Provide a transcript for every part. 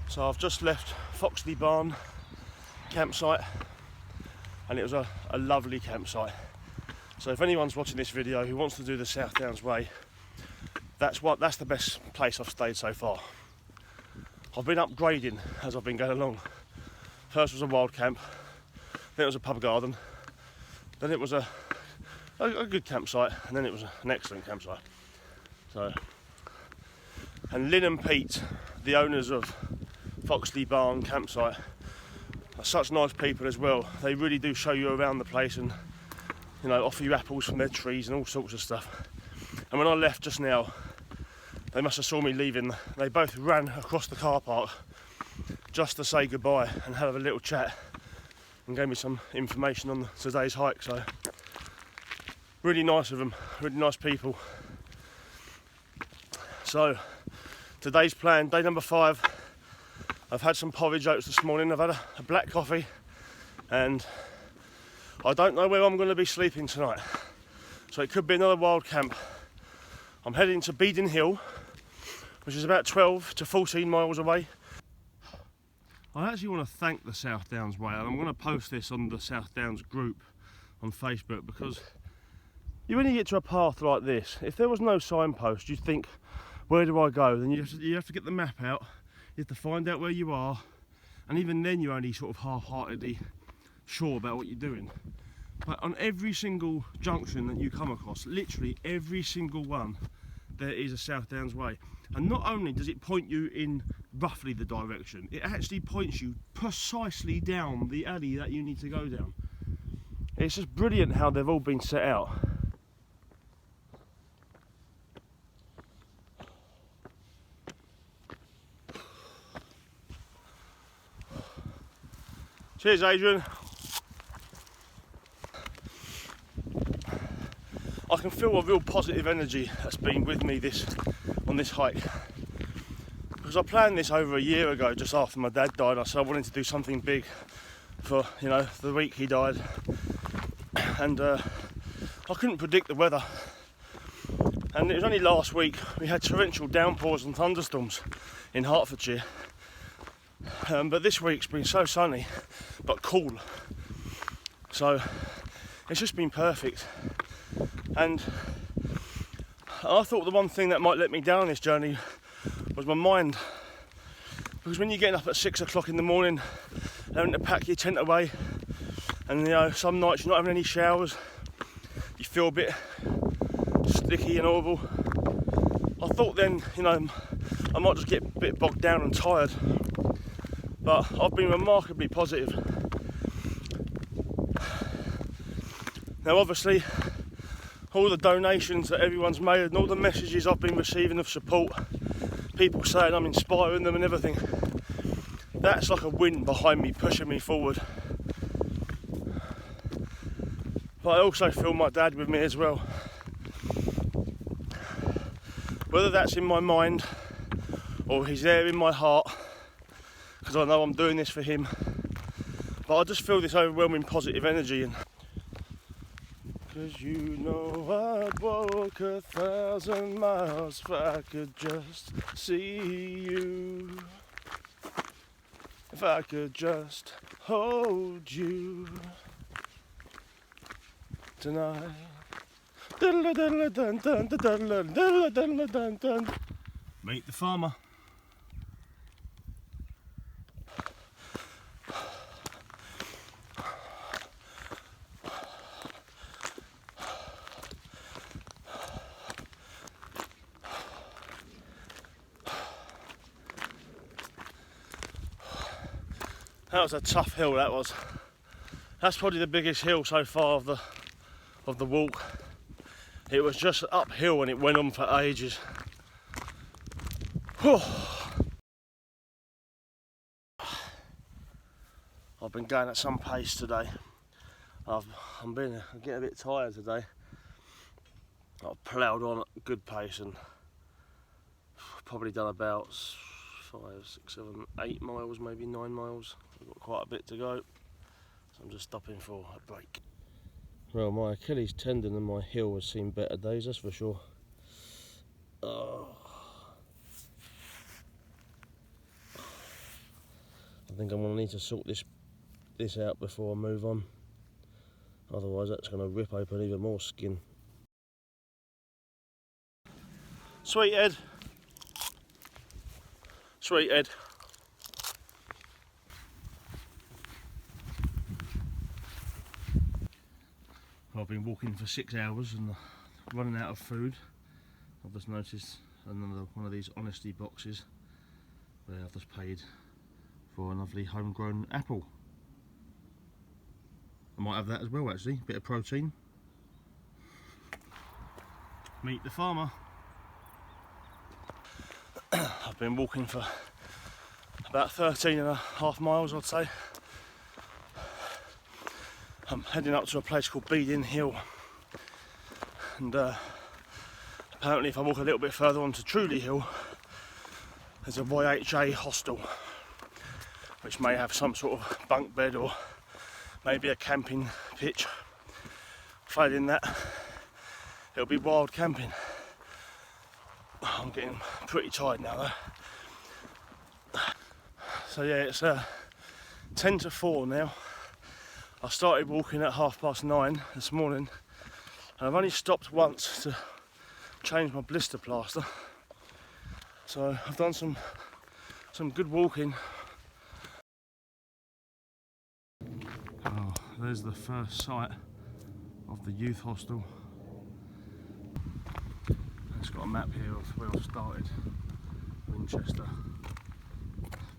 So I've just left Foxley Barn campsite, and it was a lovely campsite. So if anyone's watching this video who wants to do the South Downs Way, that's the best place I've stayed so far. I've been upgrading as I've been going along. First was a wild camp, then it was a pub garden, then it was a good campsite, and then it was an excellent campsite. So, and Lynn and Pete, the owners of Foxley Barn campsite, are such nice people as well. They really do show you around the place and, you know, offer you apples from their trees and all sorts of stuff. And when I left just now, they must have saw me leaving. They both ran across the car park just to say goodbye and have a little chat and gave me some information on today's hike. So really nice of them, really nice people. So today's plan, day number 5. I've had some porridge oats this morning. I've had a black coffee, and I don't know where I'm going to be sleeping tonight. So it could be another wild camp. I'm heading to Beeding Hill, which is about 12 to 14 miles away. I actually want to thank the South Downs Way, and I'm going to post this on the South Downs group on Facebook, because when you get to a path like this, if there was no signpost, you'd think, where do I go? Then you have to get the map out, you have to find out where you are, and even then you're only sort of half-heartedly sure about what you're doing. But on every single junction that you come across, literally every single one, there is a South Downs Way. And not only does it point you in roughly the direction, it actually points you precisely down the alley that you need to go down. It's just brilliant how they've all been set out. Cheers, Adrian. I can feel a real positive energy that's been with me on this hike, because I planned this over a year ago, just after my dad died. I said I wanted to do something big for, you know, the week he died, and I couldn't predict the weather. And it was only last week we had torrential downpours and thunderstorms in Hertfordshire, but this week's been so sunny but cool, so it's just been perfect. And I thought the one thing that might let me down on this journey was my mind, because when you're getting up at 6 o'clock in the morning and having to pack your tent away, and you know, some nights you're not having any showers, you feel a bit sticky and horrible. I thought then, you know, I might just get a bit bogged down and tired, but I've been remarkably positive. Now obviously, all the donations that everyone's made and all the messages I've been receiving of support, people saying I'm inspiring them and everything, that's like a wind behind me, pushing me forward. But I also feel my dad with me as well. Whether that's in my mind or he's there in my heart, because I know I'm doing this for him, but I just feel this overwhelming positive energy. And 'cause you know I'd walk 1,000 miles if I could just see you, if I could just hold you tonight. Meet the farmer. That was a tough hill, that was. That's probably the biggest hill so far of the walk. It was just uphill and it went on for ages. Whew. I've been going at some pace today. I'm getting a bit tired today. I've ploughed on at a good pace and probably done about 5, 6, 7, 8 miles, maybe 9 miles. I've got quite a bit to go, so I'm just stopping for a break. Well, my Achilles tendon and my heel has seen better days, that's for sure. Oh. think I'm going to need to sort this out before I move on. Otherwise that's going to rip open even more skin. Sweet Ed. Sweet Ed. I've been walking for 6 hours and running out of food. I've just noticed another one of these honesty boxes where I've just paid for a lovely homegrown apple. I might have that as well actually, bit of protein. Meet the farmer. I've been walking for about 13.5 miles I'd say. I'm heading up to a place called Beeding Hill, and apparently if I walk a little bit further on to Trudy Hill there's a YHA hostel which may have some sort of bunk bed or maybe a camping pitch. Failing that, it'll be wild camping. I'm getting pretty tired now though. So yeah, it's 10 to 4 now. I started walking at 9:30 this morning and I've only stopped once to change my blister plaster. So I've done some good walking. Oh, there's the first site of the youth hostel. It's got a map here of where I started. Winchester,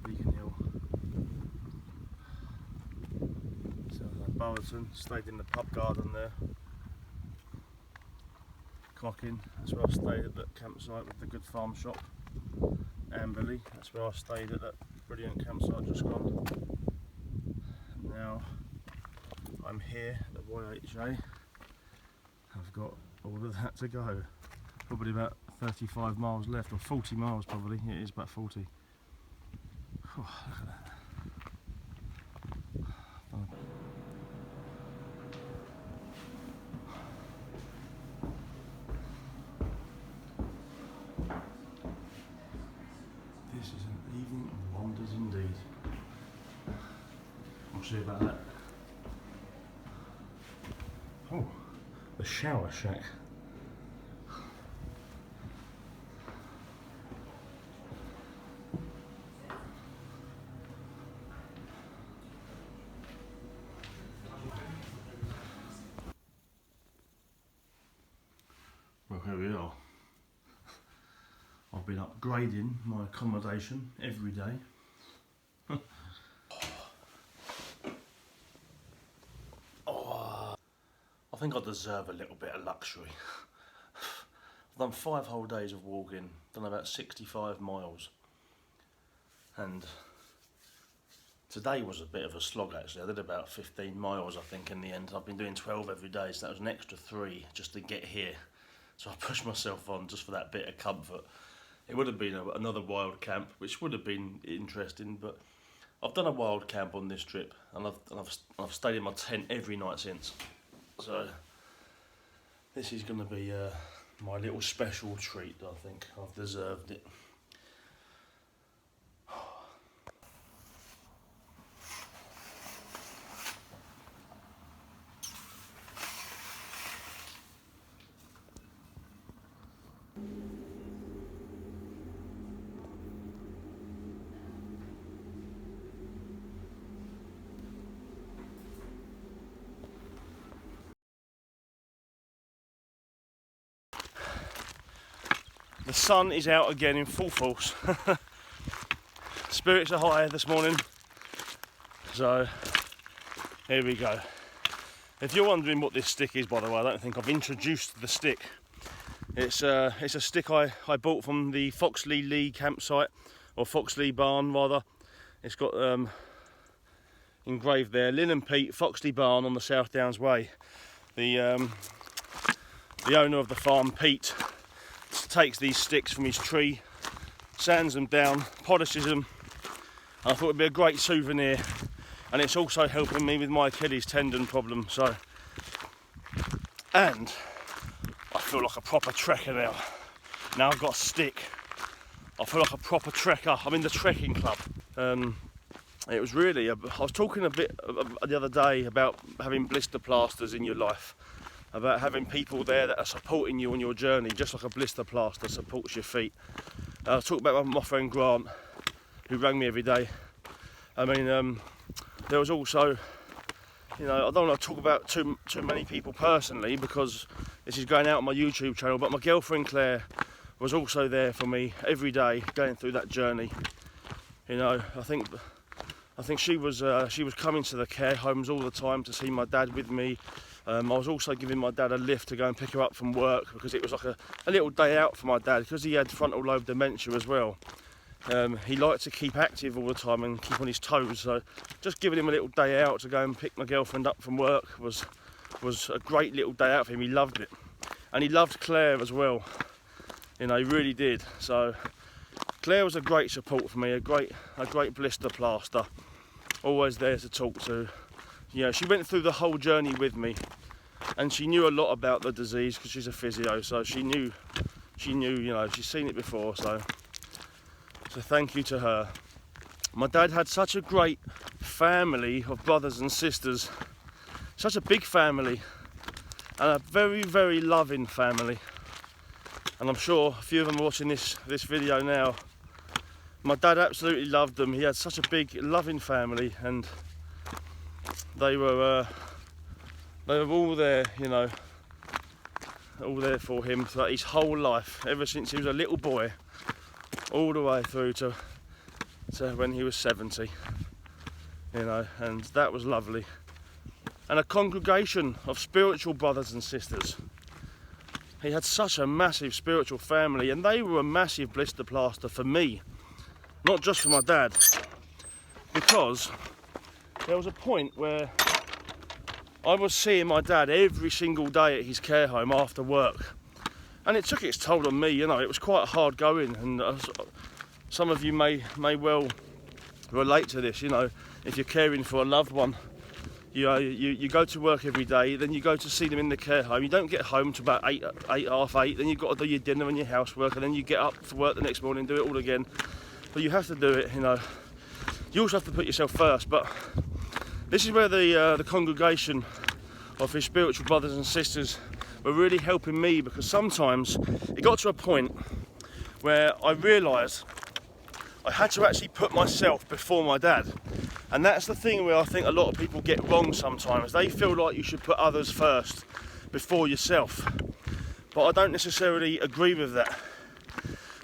Beacon Hill. So Bowerton, stayed in the pub garden there. Cocking, that's where I stayed at that campsite with the good farm shop. Amberley, that's where I stayed at that brilliant campsite just gone. And now I'm here at the YHA. I've got all of that to go. Probably about 35 miles left, or 40 miles probably. It is about 40. Oh, look at that. This is an evening of wonders indeed. We'll see about that. Oh, the shower shack. Well, here we are. I've been upgrading my accommodation every day. Oh, I think I deserve a little bit of luxury. I've done 5 whole days of walking, done about 65 miles. And today was a bit of a slog actually. I did about 15 miles I think in the end. I've been doing 12 every day, so that was an extra 3 just to get here. So I pushed myself on just for that bit of comfort. It would have been another wild camp, which would have been interesting, but I've done a wild camp on this trip, and I've stayed in my tent every night since. So this is going to be my little special treat. I think I've deserved it. The sun is out again in full force. Spirits are high this morning. So here we go. If you're wondering what this stick is, by the way, I don't think I've introduced the stick. It's a stick I bought from the Foxley Lee campsite, or Foxley barn rather. It's got engraved there, Lynn and Pete, Foxley barn on the South Downs Way. The owner of the farm, Pete, takes these sticks from his tree, sands them down, polishes them, and I thought it'd be a great souvenir, and it's also helping me with my Achilles tendon problem. So, and I feel like a proper trekker now. Now I've got a stick, I feel like a proper trekker. I'm in the trekking club. it was really, I was talking a bit the other day about having blister plasters in your life, about having people there that are supporting you on your journey, just like a blister plaster supports your feet. I was talking about my friend Grant, who rang me every day. I mean, there was also, you know, I don't want to talk about too many people personally because this is going out on my YouTube channel, but my girlfriend Claire was also there for me every day going through that journey. You know, I think she was coming to the care homes all the time to see my dad with me. I was also giving my dad a lift to go and pick her up from work because it was like a little day out for my dad because he had frontal lobe dementia as well. He liked to keep active all the time and keep on his toes, so just giving him a little day out to go and pick my girlfriend up from work was a great little day out for him. He loved it, and he loved Claire as well. You know, he really did. So Claire was a great support for me, a great blister plaster, always there to talk to. You know, she went through the whole journey with me, and she knew a lot about the disease because she's a physio, so she knew, you know, she's seen it before, so thank you to her. My dad had such a great family of brothers and sisters, such a big family, and a very, very loving family. And I'm sure a few of them are watching this video now. My dad absolutely loved them. He had such a big, loving family, and they were all there, you know, all there for him throughout his whole life, ever since he was a little boy, all the way through to when he was 70, you know, and that was lovely. And a congregation of spiritual brothers and sisters. He had such a massive spiritual family, and they were a massive blister plaster for me, not just for my dad, because there was a point where I was seeing my dad every single day at his care home after work, and it took its toll on me. You know, it was quite hard going, and some of you may well relate to this. You know, if you're caring for a loved one, you go to work every day, then you go to see them in the care home. You don't get home till about 8, half 8, then you've got to do your dinner and your housework, and then you get up for work the next morning and do it all again. But you have to do it, you know. You also have to put yourself first, but this is where the congregation of his spiritual brothers and sisters were really helping me, because sometimes it got to a point where I realised I had to actually put myself before my dad. And that's the thing where I think a lot of people get wrong sometimes. They feel like you should put others first before yourself. But I don't necessarily agree with that.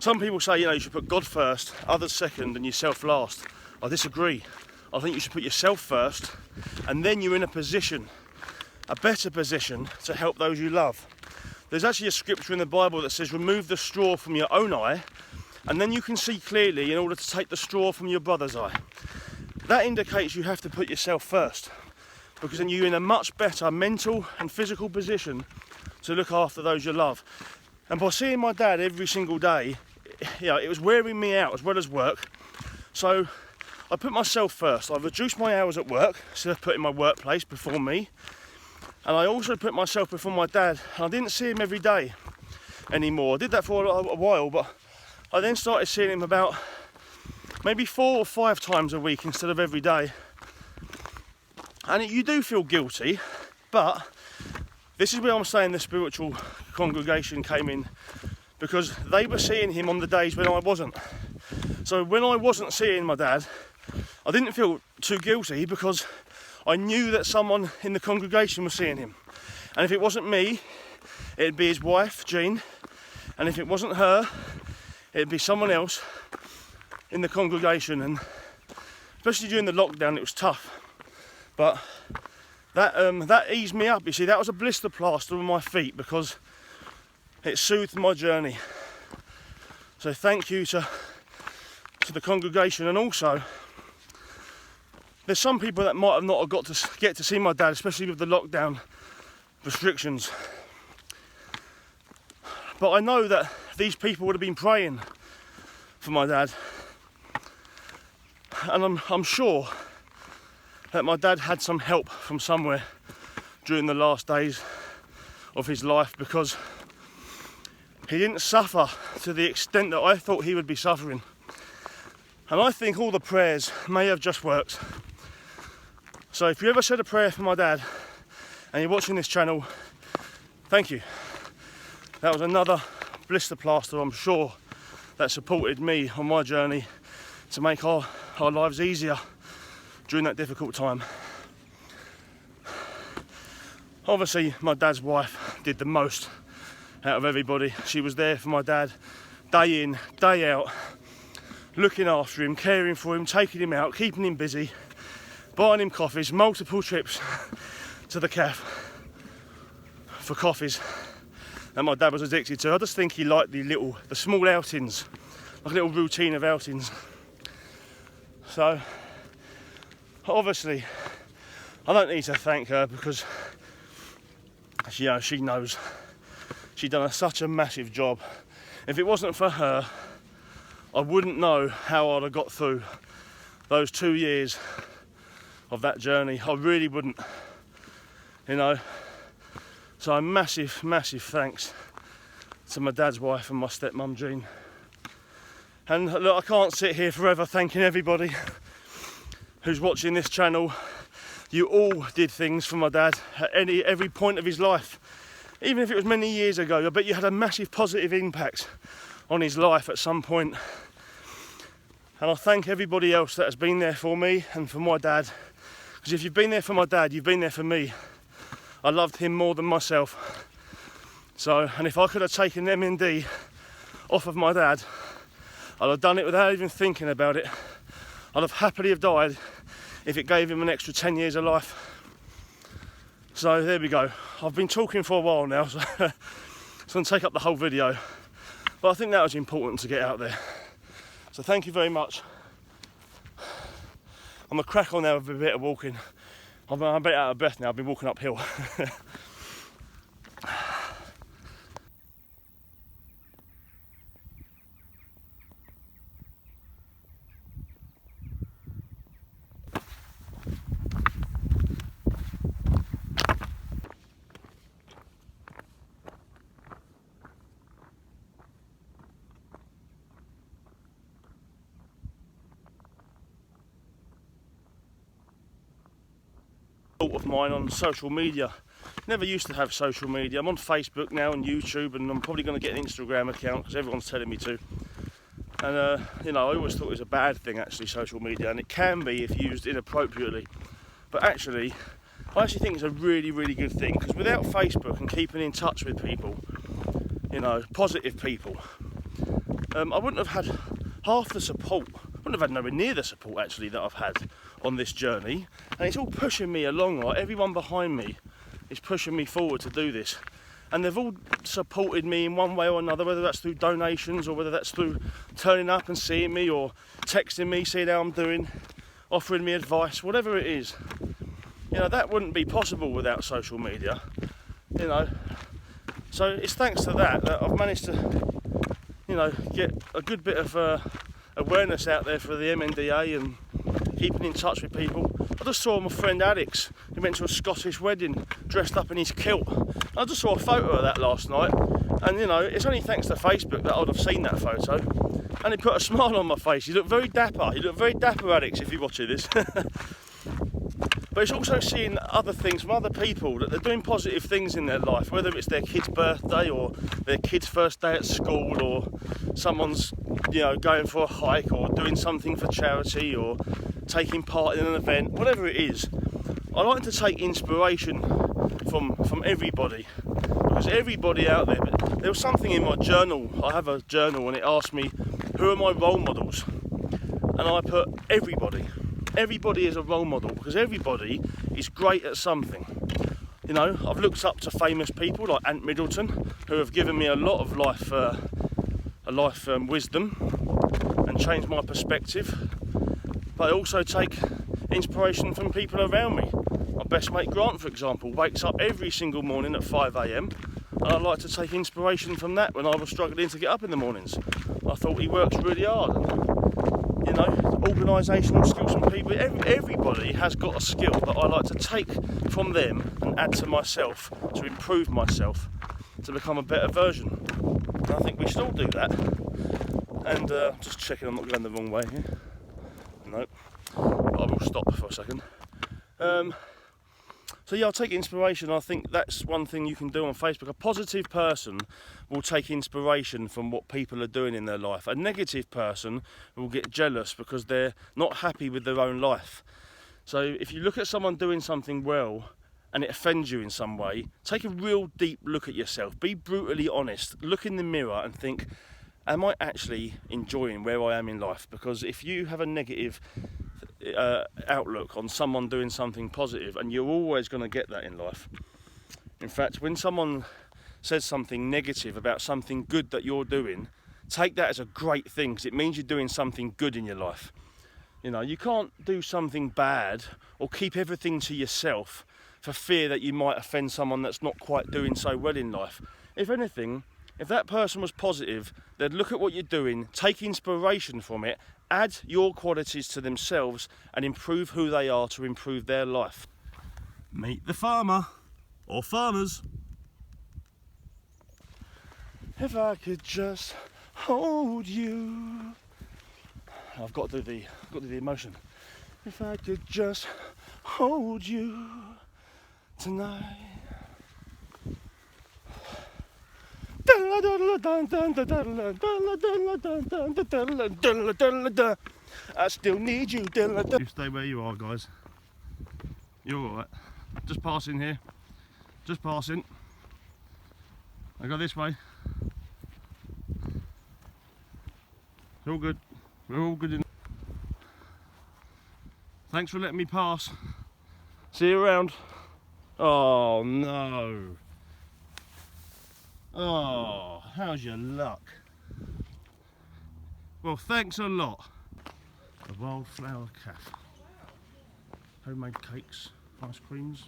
Some people say, you know, you should put God first, others second, and yourself last. I disagree. I think you should put yourself first, and then you're in a position, a better position, to help those you love. There's actually a scripture in the Bible that says, remove the straw from your own eye, and then you can see clearly in order to take the straw from your brother's eye. That indicates you have to put yourself first, because then you're in a much better mental and physical position to look after those you love. And by seeing my dad every single day, you know, it was wearing me out as well as work. So I put myself first. I reduced my hours at work instead of putting my workplace before me. And I also put myself before my dad. I didn't see him every day anymore. I did that for a while, but I then started seeing him about maybe 4 or 5 times a week instead of every day. And you do feel guilty, but this is where I'm saying the spiritual congregation came in, because they were seeing him on the days when I wasn't. So when I wasn't seeing my dad, I didn't feel too guilty, because I knew that someone in the congregation was seeing him. And if it wasn't me, it'd be his wife, Jean. And if it wasn't her, it'd be someone else in the congregation. And especially during the lockdown, it was tough. But that eased me up. You see, that was a blister plaster on my feet, because it soothed my journey. So thank you to the congregation. And also, there's some people that might have not got to get to see my dad, especially with the lockdown restrictions. But I know that these people would have been praying for my dad. And I'm sure that my dad had some help from somewhere during the last days of his life, because he didn't suffer to the extent that I thought he would be suffering. And I think all the prayers may have just worked. So if you ever said a prayer for my dad and you're watching this channel, thank you. That was another blister plaster, I'm sure, that supported me on my journey to make our lives easier during that difficult time. Obviously, my dad's wife did the most out of everybody. She was there for my dad day in, day out, looking after him, caring for him, taking him out, keeping him busy, buying him coffees, multiple trips to the cafe for coffees that my dad was addicted to. I just think he liked the small outings, like a little routine of outings. So, obviously, I don't need to thank her because she knows she's done such a massive job. If it wasn't for her, I wouldn't know how I'd have got through those 2 years of that journey. I really wouldn't, you know. So a massive thanks to my dad's wife and my stepmum Jean. And look, I can't sit here forever thanking everybody who's watching this channel. You all did things for my dad at every point of his life. Even if it was many years ago, I bet you had a massive positive impact on his life at some point. And I thank everybody else that has been there for me and for my dad. Because if you've been there for my dad, you've been there for me. I loved him more than myself. So, and if I could have taken MND off of my dad, I'd have done it without even thinking about it. I'd have happily have died if it gave him an extra 10 years of life. So there we go. I've been talking for a while now, so it's going to take up the whole video. But I think that was important to get out there. So thank you very much. I'm going to crack on now with a bit of walking. I'm a bit out of breath now, I've been walking uphill. Of mine on social media. Never used to have social media. I'm on Facebook now and YouTube, and I'm probably going to get an Instagram account because everyone's telling me to. And you know, I always thought it was a bad thing actually, social media, and it can be if used inappropriately. But actually, I actually think it's a really good thing, because without Facebook and keeping in touch with people, you know, positive people, I wouldn't have had half the support. I wouldn't have had nowhere near the support actually that I've had on this journey, and it's all pushing me along. Like, everyone behind me is pushing me forward to do this, and they've all supported me in one way or another, whether that's through donations or whether that's through turning up and seeing me or texting me, seeing how I'm doing, offering me advice, whatever it is. You know, that wouldn't be possible without social media, you know. So it's thanks to that I've managed to, you know, get a good bit of awareness out there for the MNDA and keeping in touch with people. I just saw my friend Alex, he went to a Scottish wedding dressed up in his kilt. I just saw a photo of that last night, and you know, it's only thanks to Facebook that I'd have seen that photo, and it put a smile on my face. You look very dapper, Alex, if you're watching this. But it's also seeing other things from other people, that they're doing positive things in their life, whether it's their kid's birthday or their kid's first day at school, or someone's, you know, going for a hike or doing something for charity or taking part in an event, whatever it is. I like to take inspiration from everybody, because everybody out there. But there was something in my journal. I have a journal, and it asked me, who are my role models? And I put everybody. Everybody is a role model, because everybody is great at something. You know, I've looked up to famous people like Ant Middleton, who have given me a lot of life wisdom and changed my perspective. But I also take inspiration from people around me. My best mate Grant, for example, wakes up every single morning at 5 AM, and I like to take inspiration from that when I was struggling to get up in the mornings. I thought he works really hard. And, you know, organisational skills from people. Everybody has got a skill that I like to take from them and add to myself to improve myself, to become a better version. And I think we should all do that. And just checking I'm not going the wrong way here. stop for a second. So yeah, I'll take inspiration. I think that's one thing you can do on Facebook. A positive person will take inspiration from what people are doing in their life. A negative person will get jealous because they're not happy with their own life. So if you look at someone doing something well and it offends you in some way, take a real deep look at yourself. Be brutally honest. Look in the mirror and think, am I actually enjoying where I am in life? Because if you have a negative outlook on someone doing something positive, and you're always going to get that in life. In fact, when someone says something negative about something good that you're doing, take that as a great thing, because it means you're doing something good in your life. You know, you can't do something bad or keep everything to yourself for fear that you might offend someone that's not quite doing so well in life. If anything, if that person was positive, they'd look at what you're doing, take inspiration from it, add your qualities to themselves and improve who they are to improve their life. Meet the farmer, or farmers. If I could just hold you. I've got to do the emotion. If I could just hold you tonight. I still need you. You stay where you are, guys. You're alright. Just passing here. Just passing. I go this way. It's all good. We're all good. Thanks for letting me pass. See you around. Oh no. Oh, how's your luck? Well, thanks a lot. The Wildflower Cafe. Homemade cakes, ice creams.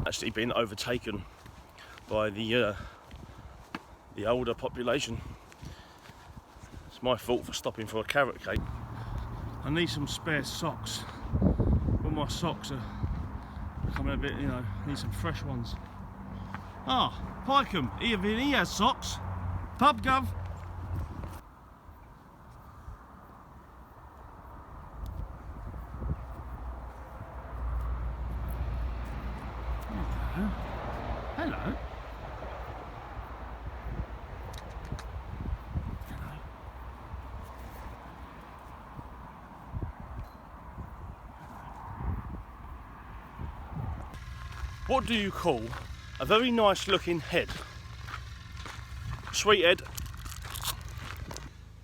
Actually been overtaken by the older population. It's my fault for stopping for a carrot cake. I need some spare socks. All my socks are becoming a bit, you know, need some fresh ones. Ah, Pycombe, he has socks. Pub gov. Hello. Hello. What do you call a very nice looking head? Sweet head.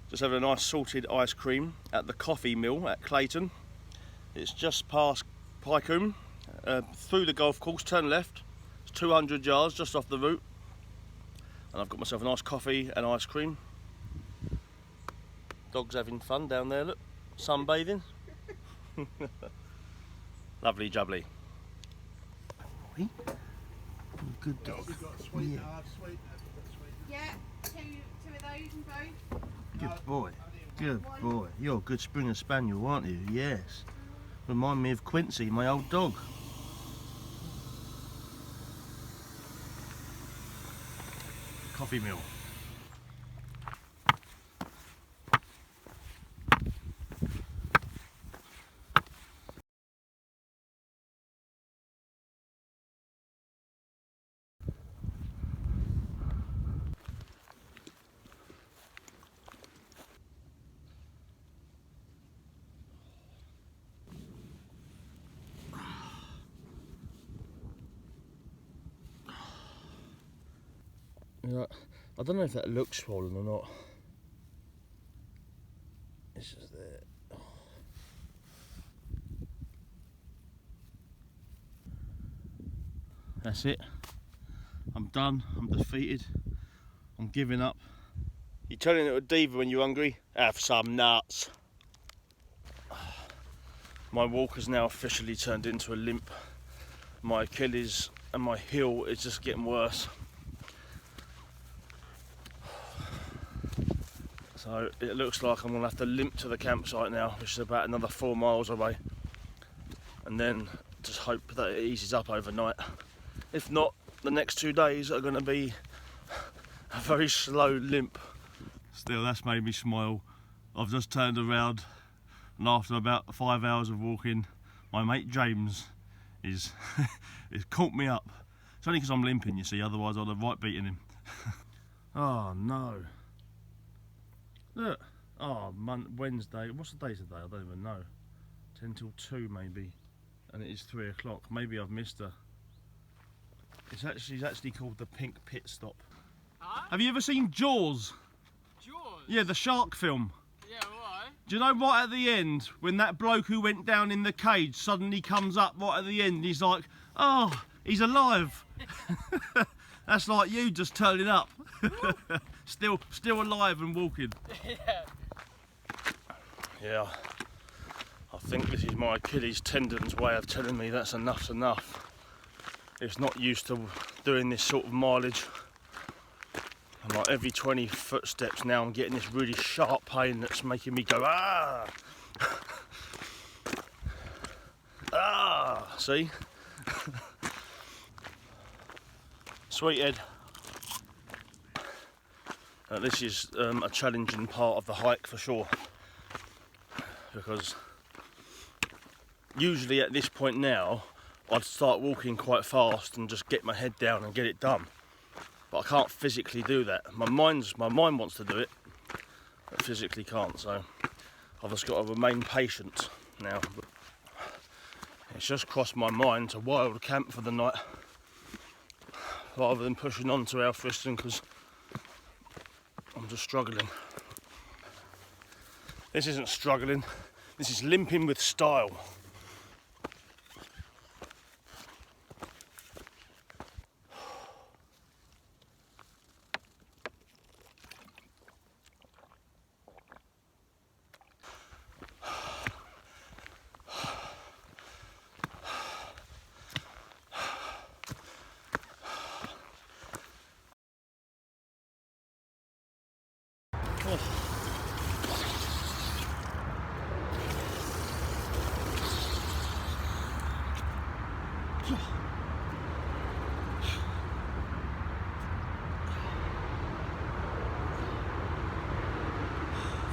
Just having a nice salted ice cream at the coffee mill at Clayton. It's just past Pycombe, through the golf course, turn left. It's 200 yards just off the route. And I've got myself a nice coffee and ice cream. Dog's having fun down there, look, sunbathing. Lovely jubbly. Good dog. Sweet, sweet. Yeah, two of those and both. Good boy. Good boy. You're a good Springer Spaniel, aren't you? Yes. Remind me of Quincy, my old dog. Coffee mill. I don't know if that looks swollen or not. It's just there. Oh. That's it. I'm done. I'm defeated. I'm giving up. You're telling it to a diva when you're hungry? Have some nuts. My walk has now officially turned into a limp. My Achilles and my heel is just getting worse. So it looks like I'm going to have to limp to the campsite now, which is about another 4 miles away, and then just hope that it eases up overnight. If not, the next 2 days are going to be a very slow limp. Still, that's made me smile. I've just turned around, and after about 5 hours of walking, my mate James is caught me up. It's only because I'm limping, you see, otherwise I'd have right beaten him. Oh no. Look. Oh, Wednesday. What's the day today? I don't even know. 10 till 2 maybe. And it is 3 o'clock. Maybe I've missed her. She's actually called the Pink Pit Stop. Huh? Have you ever seen Jaws? Jaws? Yeah, the shark film. Yeah, why? Do you know right at the end, when that bloke who went down in the cage suddenly comes up right at the end and he's like, oh, he's alive. That's like you just turning up. still alive and walking. Yeah. Yeah. I think this is my Achilles tendon's way of telling me that's enough's enough. It's not used to doing this sort of mileage. And like every 20 footsteps now I'm getting this really sharp pain that's making me go, ah! Ah! See? Sweethead. This is a challenging part of the hike for sure, because usually at this point now I'd start walking quite fast and just get my head down and get it done, but I can't physically do that. My mind wants to do it, but physically can't, so I've just got to remain patient now. It's just crossed my mind to wild camp for the night rather than pushing on to Alfriston, because I'm just struggling. This isn't struggling, this is limping with style.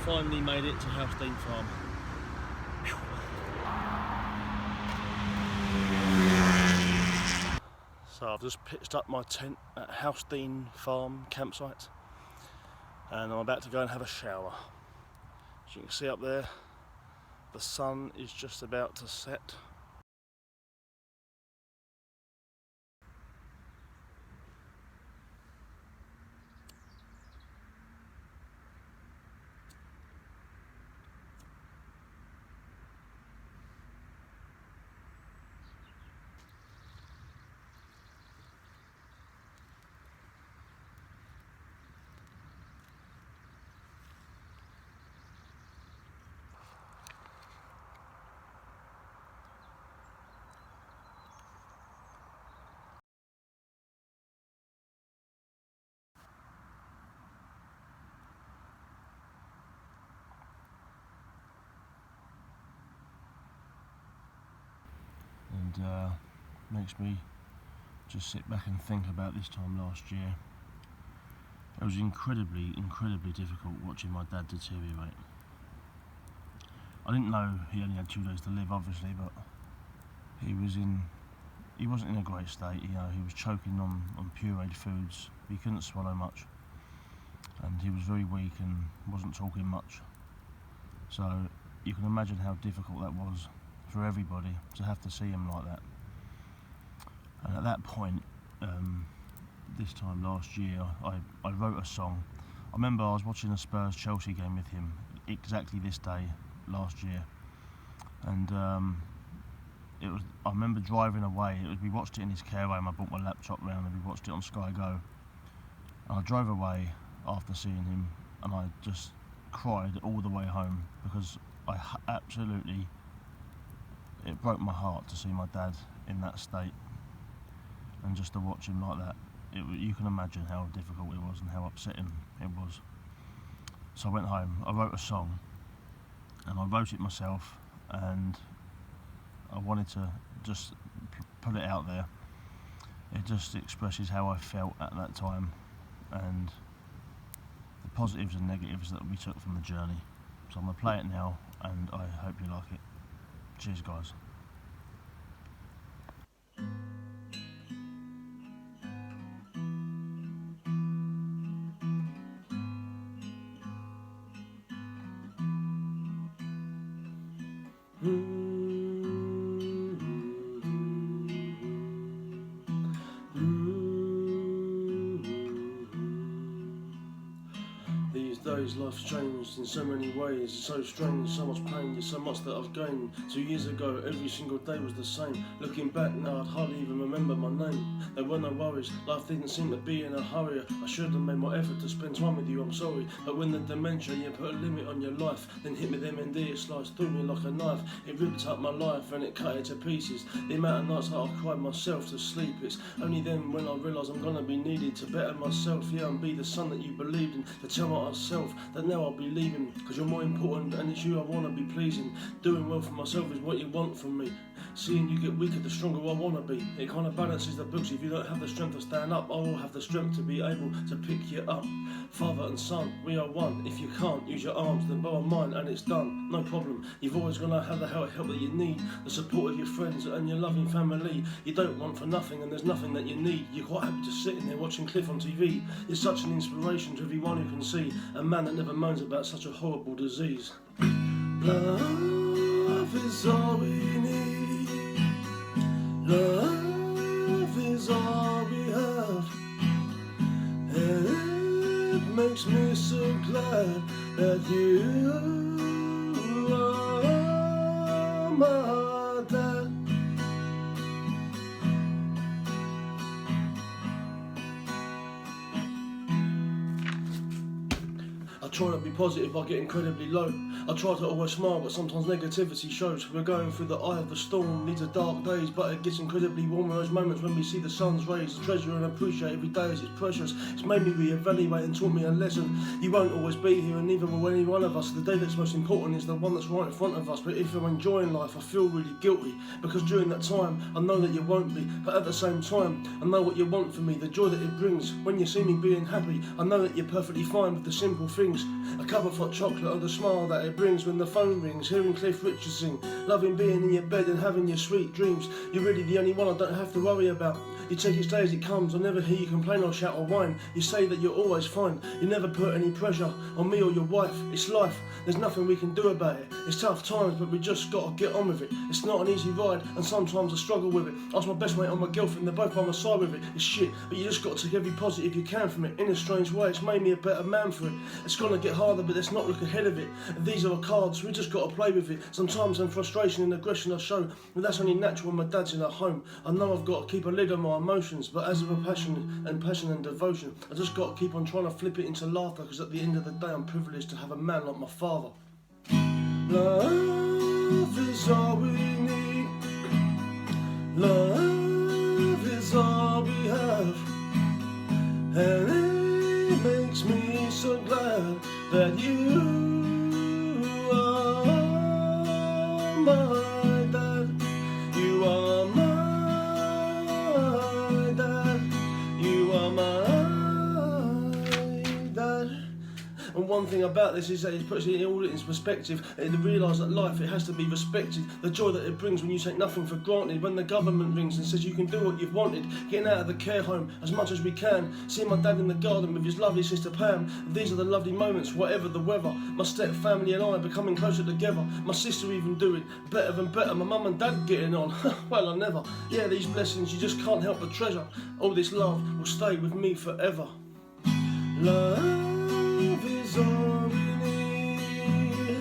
Finally made it to Housestein Farm. So I've just pitched up my tent at Housestein Farm campsite, and I'm about to go and have a shower. As you can see up there, the sun is just about to set. And makes me just sit back and think about this time last year. It was incredibly difficult watching my dad deteriorate. I didn't know he only had 2 days to live, obviously, but he wasn't in a great state. You know, he was choking on pureed foods. He couldn't swallow much, and he was very weak and wasn't talking much. So you can imagine how difficult that was for everybody to have to see him like that. And at that point, this time last year, I wrote a song. I remember I was watching a Spurs-Chelsea game with him exactly this day last year, and I remember driving away. We watched it in his care home. I brought my laptop round and we watched it on Sky Go. And I drove away after seeing him, and I just cried all the way home, because it broke my heart to see my dad in that state, and just to watch him like that. You can imagine how difficult it was and how upsetting it was. So I went home, I wrote a song, and I wrote it myself, and I wanted to just put it out there. It just expresses how I felt at that time and the positives and negatives that we took from the journey. So I'm going to play it now, and I hope you like it. Cheers, guys. These days life's changed in so many ways. It's so strange, so much pain, there's so much that I've gained. 2 years ago every single day was the same. Looking back now I'd hardly even remember my name. There were no worries, life didn't seem to be in a hurry. I should have made more effort to spend time with you, I'm sorry. But when the dementia, you put a limit on your life, then hit me with MND, it sliced through me like a knife. It ripped up my life and it cut it to pieces. The amount of nights that I cried myself to sleep, it's only then when I realise I'm gonna be needed to better myself, yeah, and be the son that you believed in, to tell myself that now I'll be leaving, cause you're more important and it's you I wanna be pleasing. Doing well for myself is what you want from me. Seeing you get weaker, the stronger I wanna be. It kinda balances the books. If you don't have the strength to stand up, I will have the strength to be able to pick you up. Father and son, we are one. If you can't use your arms, then borrow mine and it's done. No problem. You've always gonna have the help that you need, the support of your friends and your loving family. You don't want for nothing and there's nothing that you need. You're quite happy just sitting there watching Cliff on TV. You're such an inspiration to everyone who can see a man that never moans about such a horrible disease. Love is all we need. Love is all we have, and it makes me so glad that you are my dad. I try to be positive, I get incredibly low. I try to always smile, but sometimes negativity shows. We're going through the eye of the storm, these are dark days, but it gets incredibly warm in those moments when we see the sun's rays. Treasure and appreciate every day as it's precious. It's made me reevaluate and taught me a lesson. You won't always be here, and neither will any one of us. The day that's most important is the one that's right in front of us. But if you're enjoying life, I feel really guilty, because during that time, I know that you won't be. But at the same time, I know what you want from me, the joy that it brings. When you see me being happy, I know that you're perfectly fine with the simple things. A cup of hot chocolate or the smile that it brings when the phone rings, hearing Cliff Richard sing, loving being in your bed and having your sweet dreams. You're really the only one I don't have to worry about. You take each day as it comes, I never hear you complain or shout or whine. You say that you're always fine, you never put any pressure on me or your wife. It's life, there's nothing we can do about it. It's tough times, but we just gotta get on with it. It's not an easy ride, and sometimes I struggle with it. Ask my best mate or my girlfriend, they're both by my side with it. It's shit, but you just gotta take every positive you can from it. In a strange way, it's made me a better man for it. It's gonna get harder, but let's not look ahead of it. These are the cards, we just gotta play with it. Sometimes some frustration and aggression I show, but that's only natural when my dad's in at home. I know I've got to keep a lid on my emotions, but as with passion and devotion, I just got to keep on trying to flip it into laughter, because at the end of the day I'm privileged to have a man like my father. Love is all we need. Love is all we have, and it makes me so glad that you are my dad. You are my dad. You are my dad. And one thing about this is that it puts it all in perspective, and to realise that life, it has to be respected. The joy that it brings when you take nothing for granted. When the government rings and says you can do what you've wanted, getting out of the care home as much as we can, seeing my dad in the garden with his lovely sister Pam. These are the lovely moments, whatever the weather. My step family and I are becoming closer together. My sister even doing better and better. My mum and dad getting on, well I never. Yeah, these blessings you just can't help but treasure. All this love will stay with me forever. Love is all we need.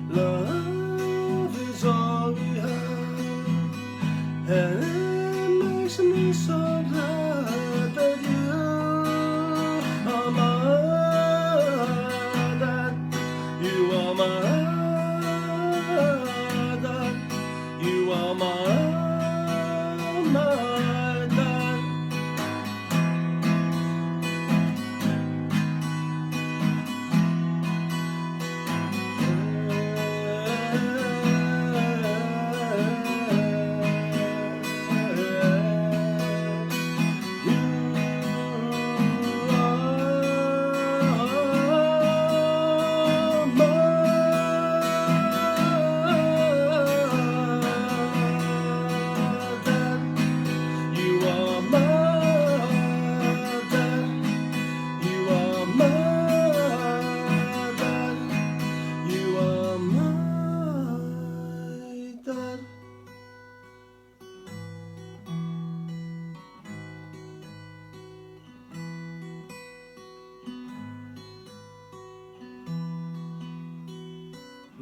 Love is all we have, and it makes me so glad that you are my dad. You are my dad. You are my dad.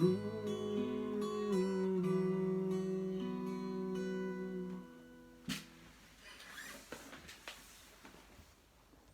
Ooh.